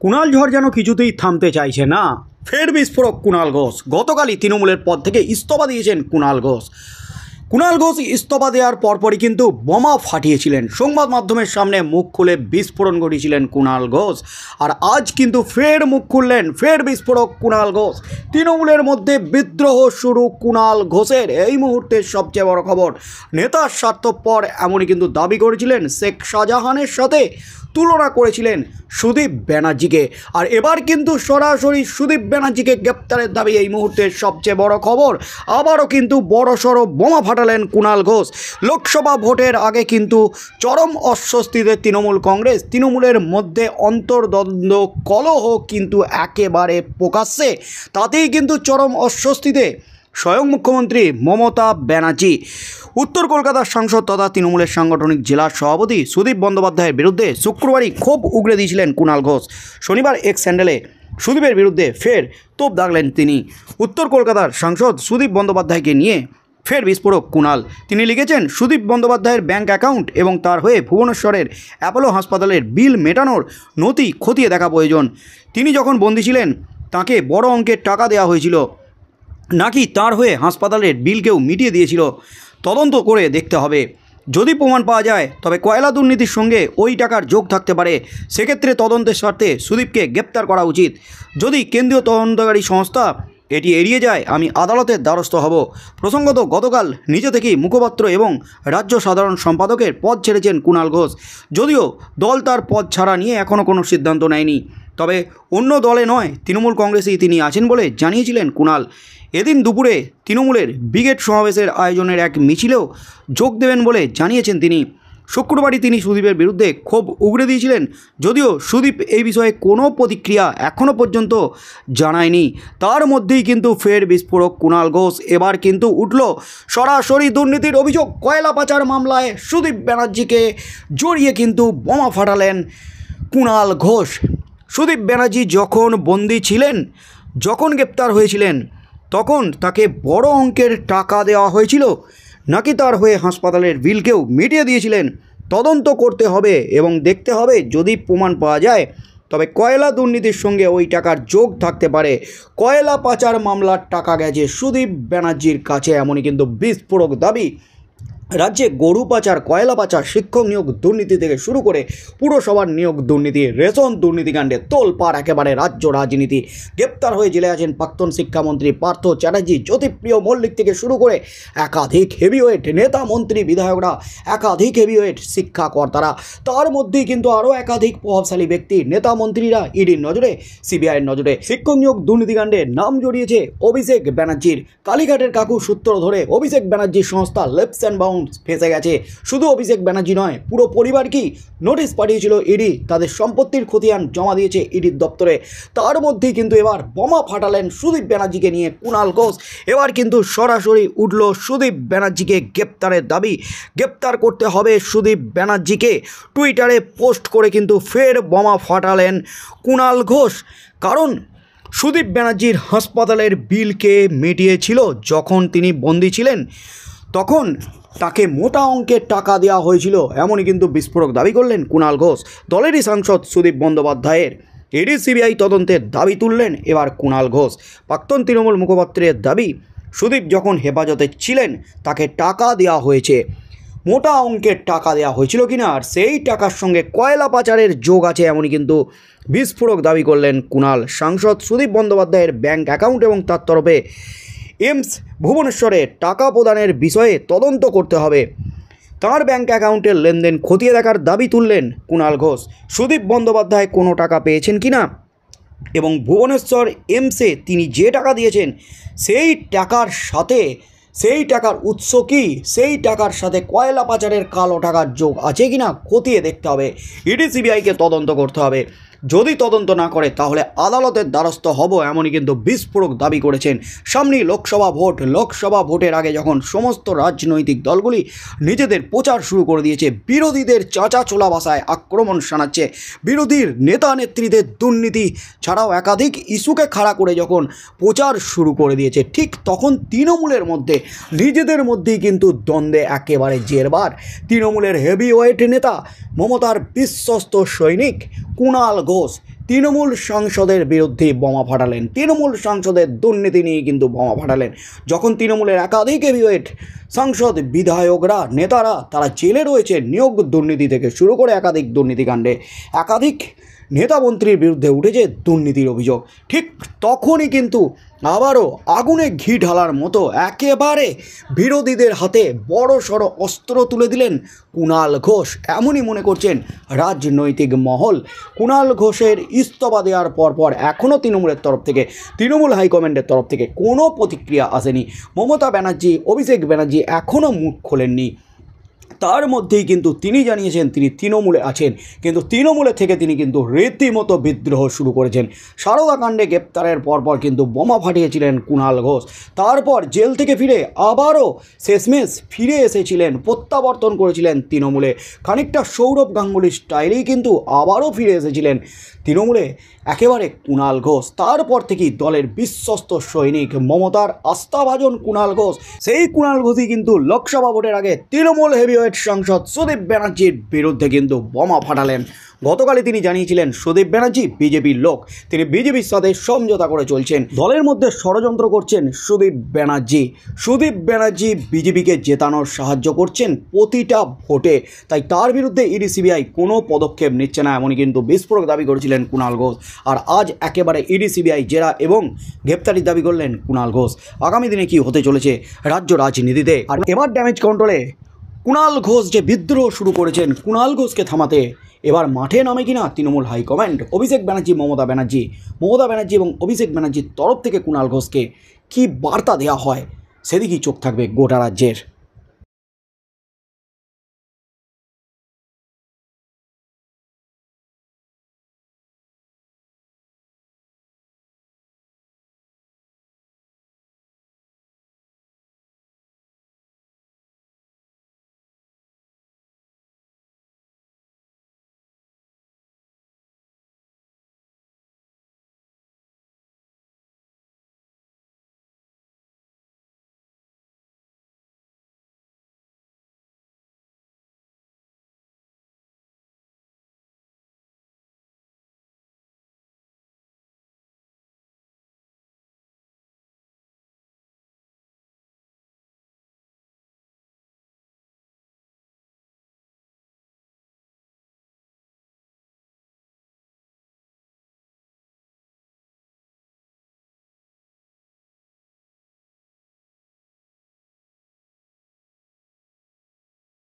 কুণাল ঝড় যেন কিছুতেই থামতে চাইছে না। ফের বিস্ফোরক কুণাল ঘোষ। গতকালই তৃণমূলের পদ থেকে ইস্তফা দিয়েছেন কুণাল ঘোষ। কুণাল ঘোষ ইস্তফা দেওয়ার পরপরই কিন্তু বোমা ফাটিয়েছিলেন, সংবাদ মাধ্যমের সামনে মুখ খুলে বিস্ফোরণ ঘটিয়েছিলেন কুণাল ঘোষ। আর আজ কিন্তু ফের মুখ খুললেন, ফের বিস্ফোরক কুণাল ঘোষ। তৃণমূলের মধ্যে বিদ্রোহ শুরু কুণাল ঘোষের। এই মুহূর্তের সবচেয়ে বড় খবর, নেতার স্বার্থপর এমনই কিন্তু দাবি করেছিলেন, শেখ শাহজাহানের সাথে তুলনা করেছিলেন সুদীপ ব্যানার্জিকে। আর এবার কিন্তু সরাসরি সুদীপ ব্যানার্জিকে গ্রেপ্তারের দাবি এই মুহূর্তের সবচেয়ে বড় খবর। আবারও কিন্তু বড়সড় বোমা ফাটালেন কুণাল ঘোষ। লোকসভা ভোটের আগে কিন্তু চরম অস্বস্তিতে তৃণমূল কংগ্রেস। তৃণমূলের মধ্যে অন্তর্দ্বন্দ্ব কলহ কিন্তু একেবারে প্রকাশ্যে। তাতেই কিন্তু চরম অস্বস্তিতে স্বয়ং মুখ্যমন্ত্রী মমতা ব্যানার্জি। উত্তর কলকাতার সাংসদ তথা তৃণমূলের সাংগঠনিক জেলা সভাপতি সুদীপ বন্দ্যোপাধ্যায়ের বিরুদ্ধে শুক্রবারই ক্ষোভ উগরে দিয়েছিলেন কুণাল ঘোষ। শনিবার এক্স হ্যান্ডেলে সুদীপের বিরুদ্ধে ফের তোপ দাগলেন তিনি। উত্তর কলকাতার সাংসদ সুদীপ বন্দ্যোপাধ্যায়কে নিয়ে ফের বিস্ফোরক কুণাল। তিনি লিখেছেন, সুদীপ বন্দ্যোপাধ্যায়ের ব্যাঙ্ক অ্যাকাউন্ট এবং তার হয়ে ভুবনেশ্বরের অ্যাপোলো হাসপাতালের বিল মেটানোর নথি খতিয়ে দেখা প্রয়োজন। তিনি যখন বন্দী ছিলেন তাকে বড় অঙ্কের টাকা দেওয়া হয়েছিল নাকি তার হয়ে হাসপাতালের বিলকেও মিটিয়ে দিয়েছিল, তদন্ত করে দেখতে হবে। যদি প্রমাণ পাওয়া যায় তবে কয়লা দুর্নীতির সঙ্গে ওই টাকার যোগ থাকতে পারে। সেক্ষেত্রে তদন্তের স্বার্থে সুদীপকে গ্রেপ্তার করা উচিত। যদি কেন্দ্রীয় তদন্তকারী সংস্থা এটি এড়িয়ে যায় আমি আদালতের দ্বারস্থ হব। প্রসঙ্গত, গতকাল নিজে থেকেই মুখপাত্র এবং রাজ্য সাধারণ সম্পাদকের পদ ছেড়েছেন কুণাল ঘোষ। যদিও দল তার পদ ছাড়া নিয়ে এখনও কোনো সিদ্ধান্ত নেয়নি, তবে অন্য দলে নয় তৃণমূল কংগ্রেসেই তিনি আছেন বলে জানিয়েছিলেন কুণাল। এদিন দুপুরে তৃণমূলের ব্রিগেড সমাবেশের আয়োজনের এক মিছিলেও যোগ দেবেন বলে জানিয়েছেন তিনি। শুক্রবারই তিনি সুদীপের বিরুদ্ধে ক্ষোভ উগরে দিয়েছিলেন, যদিও সুদীপ এই বিষয়ে কোনো প্রতিক্রিয়া এখনও পর্যন্ত জানায়নি। তার মধ্যেই কিন্তু ফের বিস্ফোরক কুণাল ঘোষ। এবার কিন্তু উঠল সরাসরি দুর্নীতির অভিযোগ। কয়লা পাচার মামলায় সুদীপ ব্যানার্জিকে জড়িয়ে কিন্তু বোমা ফাটালেন কুণাল ঘোষ। সুদীপ ব্যানার্জি যখন বন্দী ছিলেন, যখন গ্রেপ্তার হয়েছিলেন, তখন তাকে বড় অঙ্কের টাকা দেওয়া হয়েছিল নাকি তার হয়ে হাসপাতালের বিলকেও মিটিয়ে দিয়েছিলেন, তদন্ত করতে হবে এবং দেখতে হবে। যদি প্রমাণ পাওয়া যায় তবে কয়লা দুর্নীতির সঙ্গে ওই টাকার যোগ থাকতে পারে। কয়লা পাচার মামলার টাকা গেছে সুদীপ ব্যানার্জির কাছে, এমনই কিন্তু বিস্ফোরক দাবি। রাজ্যে গরু পাচার, কয়লা পাচার, শিক্ষক নিয়োগ দুর্নীতি থেকে শুরু করে পুরসভার নিয়োগ দুর্নীতি, রেশন দুর্নীতিকাণ্ডে তোলপাড় একেবারে রাজ্য রাজনীতি। গ্রেপ্তার হয়ে জেলে আছেন প্রাক্তন শিক্ষামন্ত্রী পার্থ চ্যাটার্জি, জ্যোতিপ্রিয় মল্লিক থেকে শুরু করে একাধিক হেভিওয়েট নেতা, মন্ত্রী, বিধায়করা, একাধিক হেভিওয়েট শিক্ষাকর্তারা। তার মধ্যেই কিন্তু আরও একাধিক প্রভাবশালী ব্যক্তি, নেতা, মন্ত্রীরা ইডির নজরে, সিবিআইয়ের নজরে। শিক্ষক নিয়োগ দুর্নীতিকাণ্ডে নাম জড়িয়েছে অভিষেক ব্যানার্জির। কালীঘাটের কাকু সূত্র ধরে অভিষেক ব্যানার্জির সংস্থা লেপস অ্যান্ড বাউন্ড ফেঁসে গেছে। শুধু অভিষেক ব্যানার্জি নয়, পুরো পরিবারকেই নোটিশ পাঠিয়েছিল ইডি। তাদের সম্পত্তির খতিয়ান জমা দিয়েছে ইডির দপ্তরে। তার মধ্যেই কিন্তু এবার বোমা ফাটালেন সুদীপ ব্যানার্জিকে নিয়ে কুণাল ঘোষ। এবার কিন্তু সরাসরি উঠল সুদীপ ব্যানার্জিকে গ্রেপ্তারের দাবি। গ্রেপ্তার করতে হবে সুদীপ ব্যানার্জিকে। টুইটারে পোস্ট করে কিন্তু ফের বোমা ফাটালেন কুণাল ঘোষ। কারণ সুদীপ ব্যানার্জির হাসপাতালের বিলকে মিটিয়েছিল যখন তিনি বন্দী ছিলেন, তখন তাকে মোটা অঙ্কের টাকা দেওয়া হয়েছিল, এমনই কিন্তু বিস্ফোরক দাবি করলেন কুণাল ঘোষ। দলেরই সাংসদ সুদীপ বন্দ্যোপাধ্যায়ের ইডি সিবিআই তদন্তের দাবি তুললেন এবার কুণাল ঘোষ। প্রাক্তন তৃণমূল মুখপাত্রের দাবি, সুদীপ যখন হেফাজতে ছিলেন তাকে টাকা দেওয়া হয়েছে, মোটা অঙ্কের টাকা দেওয়া হয়েছিল কিনা, আর সেই টাকার সঙ্গে কয়লা পাচারের যোগ আছে, এমনই কিন্তু বিস্ফোরক দাবি করলেন কুণাল। সাংসদ সুদীপ বন্দ্যোপাধ্যায়ের ব্যাঙ্ক অ্যাকাউন্ট এবং তার তরফে এমস ভুবনেশ্বরে টাকা প্রদানের বিষয়ে তদন্ত করতে হবে। তাঁর ব্যাঙ্ক অ্যাকাউন্টের লেনদেন খতিয়ে দেখার দাবি তুললেন কুণাল ঘোষ। সুদীপ বন্দ্যোপাধ্যায় কোনো টাকা পেয়েছেন কিনা এবং ভুবনেশ্বর এমসে তিনি যে টাকা দিয়েছেন সেই টাকার উৎস কী, সেই টাকার সাথে কয়লা পাচারের কালো টাকার যোগ আছে কিনা খতিয়ে দেখতে হবে। ইডি সিবিআইকে তদন্ত করতে হবে। যদি তদন্ত না করে তাহলে আদালতের দ্বারস্থ হব, এমনই কিন্তু বিস্ফোরক দাবি করেছেন। সামনেই লোকসভা ভোট। লোকসভা ভোটের আগে যখন সমস্ত রাজনৈতিক দলগুলি নিজেদের প্রচার শুরু করে দিয়েছে, বিরোধীদের চাঁচা ছোলা ভাষায় আক্রমণ শানাচ্ছে, বিরোধীর নেতা নেত্রীদের দুর্নীতি ছাড়াও একাধিক ইস্যুকে খাড়া করে যখন প্রচার শুরু করে দিয়েছে, ঠিক তখন তৃণমূলের মধ্যে নিজেদের মধ্যেই কিন্তু দ্বন্দ্বে একেবারে জেরবার। তৃণমূলের হেভিওয়েট নেতা, মমতার বিশ্বস্ত সৈনিক কুণাল ঘোষ তৃণমূল সাংসদের বিরুদ্ধে বোমা ফাটালেন। তৃণমূল সাংসদের দুর্নীতি নিয়ে কিন্তু বোমা ফাটালেন। যখন তৃণমূলের একাধিক হেভিওয়েট সাংসদ, বিধায়করা, নেতারা তারা জেলে রয়েছে নিয়োগ দুর্নীতি থেকে শুরু করে একাধিক দুর্নীতিকাণ্ডে, একাধিক নেতা মন্ত্রীর বিরুদ্ধে উঠেছে দুর্নীতির অভিযোগ, ঠিক তখনই কিন্তু আবারও আগুনে ঘি ঢালার মতো একেবারে বিরোধীদের হাতে বড় সড়ো অস্ত্র তুলে দিলেন কুণাল ঘোষ। এমনই মনে করছেন রাজনৈতিক মহল। কুণাল ঘোষের ইস্তফা দেওয়ার পরপর এখনও তৃণমূলের তরফ থেকে, তৃণমূল হাইকমান্ডের তরফ থেকে কোনো প্রতিক্রিয়া আসেনি। মমতা ব্যানার্জি, অভিষেক ব্যানার্জি এখনও মুখ খোলেননি। তার মধ্যেই কিন্তু তিনি জানিয়েছেন তিনি তৃণমূলে আছেন, কিন্তু তৃণমূলে থেকে তিনি কিন্তু রীতিমতো বিদ্রোহ শুরু করেছেন। সারদা কাণ্ডে গ্রেপ্তারের পরপর কিন্তু বোমা ফাটিয়েছিলেন কুণাল ঘোষ। তারপর জেল থেকে ফিরে আবারও শেষমেশ ফিরে এসেছিলেন, প্রত্যাবর্তন করেছিলেন তৃণমূলে। খানিকটা সৌরভ গাঙ্গুলি স্টাইলেই কিন্তু আবারও ফিরে এসেছিলেন তৃণমূলে একেবারে কুণাল ঘোষ। তারপর থেকেই দলের বিশ্বস্ত সৈনিক, মমতার আস্থাভাজন কুণাল ঘোষ। সেই কুণাল ঘোষই কিন্তু লোকসভা ভোটের আগে তৃণমূল হেভিওয়েট সাংসদ সুদীপ ব্যানার্জির বিরুদ্ধে কিন্তু বোমা ফাটালেন। গতকালই তিনি জানিয়েছিলেন সুদীপ ব্যানার্জি বিজেপির লোক, তিনি বিজেপির সাথে সমঝোতা করে চলছেন, দলের মধ্যে ষড়যন্ত্র করছেন সুদীপ ব্যানার্জি। সুদীপ ব্যানার্জি বিজেপিকে জেতানোর সাহায্য করছেন প্রতিটা ভোটে, তাই তার বিরুদ্ধে ইডি সিবিআই কোনো পদক্ষেপ নিচ্ছে না, এমনই কিন্তু বিস্ফোরক দাবি করেছিলেন কুণাল ঘোষ। আর আজ একেবারে ইডি সিবিআই জেরা এবং গ্রেপ্তারির দাবি করলেন কুণাল ঘোষ। আগামী দিনে কি হতে চলেছে রাজ্য রাজনীতিতে? আর এবার ড্যামেজ কন্ট্রোলে কুণাল ঘোষ যে বিদ্রোহ শুরু করেছেন, কুণাল ঘোষকে থামাতে এবার মাঠে নামে কিনা তৃণমূল হাইকমান্ড? অভিষেক ব্যানার্জি, মমতা ব্যানার্জি এবং অভিষেক ব্যানার্জির তরফ থেকে কুণাল ঘোষকে কী বার্তা দেওয়া হয়, সেদিকেই চোখ থাকবে গোটা রাজ্যের।